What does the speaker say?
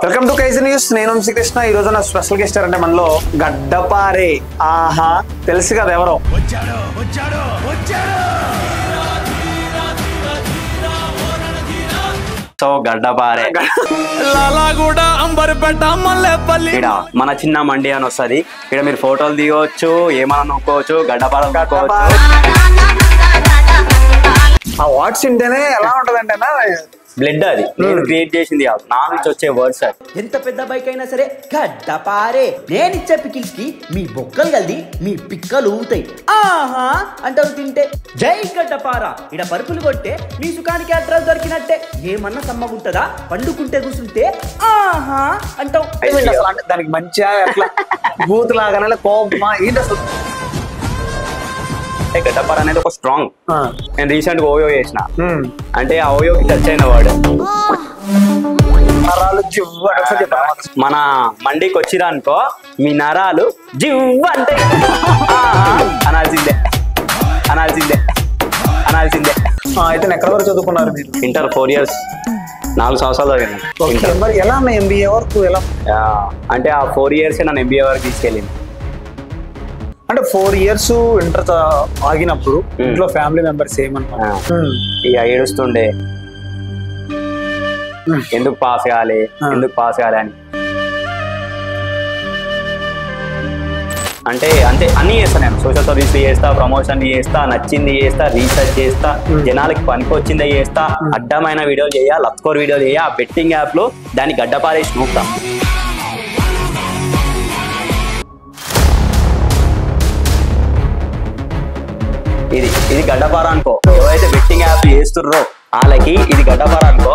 Welcome to కైజీ news. నేను శ్రీకృష్ణ. ఈ రోజు నా స్పెషల్ గెస్ట్ అంటే మనలో గడ్డపారే. ఆహా, తెలుసు కదా ఎవరో. సో గడ్డపారే ఇక్కడ మన చిన్న మండి అని వస్తుంది. ఇక్కడ మీరు ఫోటోలు దిగవచ్చు, ఏమన్నా నొక్కోవచ్చు, గడ్డపార నొక్కోవచ్చు. ఆ వాట్స్ ఇంటేనే ఎలా ఉంటదంటే బ్లడ్ అది నేను క్రియేట్ చేసింది కాదు, నా నుంచి వచ్చే వర్డ్స్ అది. ఎంత పెద్ద బైక్ అయినా సరే గడ్డపారే. నేను ఇచ్చే పికిల్స్ కి మీ బొక్కలు కలిది మీ పిక్కలు ఊతాయి. ఆహా అంటారు తింటే. జై గడ్డపార. ఇడ పరుపులు కొట్టే మీ సుఖానికి అడ్రస్ దొరికినట్టే. ఏమన్నా సమ్మగుంటదా? పండుకుంటే కూర్చుంటే ఆహా అంటావు. అంటే దానికి మంచిగా అట్లా బూత్ లాగానే కోపమా ఏంటి అసలు? గడ్డపార అనేది ఒక స్ట్రాంగ్. నేను రీసెంట్ గా ఓయో చేసిన, అంటే ఆ ఓయోకి టచ్ అయిన వర్డ్ మన మండికి వచ్చిరా అనుకో, మీ నరాలు జివ్ అంటే అనాల్సిందే అనాల్సిందే అనాల్సిందే. అయితే ఎక్కడ వరకు చదువుకున్నారు మీరు? ఇంటర్ 4 years, 4 సంవత్సరాలు చదివాను. మరి ఎలా ఎంబీఏ వరకు ఎలా? అంటే ఆ 4 years నన్ను ఎంబీఏ వరకు తీసుకెళ్ళింది. అంటే 4 years ఇంటర్ ఆగినప్పుడు ఇంట్లో ఫ్యామిలీ మెంబర్స్ ఏమన్నారు? ఇక ఏడుస్తుండే, ఎందుకు పాస్ కావాలి ఎందుకు పాస్ కావాలి అని. అంటే అంతే అన్ని చేస్తా నేను. సోషల్ సర్వీస్ చేస్తా, ప్రమోషన్ చేస్తా, నచ్చింది చేస్తా, రీసెర్చ్ చేస్తా, జనాలకి పనికి వచ్చిందే చేస్తా, అడ్డమైన వీడియోలు చేయ, లత్కోర్ వీడియోలు చేయ, ఆ బెట్టింగ్ యాప్ లో దాన్ని గడ్డపారేసి నూపుతా. ఇది గడ్డపార అనుకో. ఎవరైతే బెట్టింగ్ యాప్ చేస్తుర్రో వాళ్ళకి ఇది గడ్డపార అనుకో.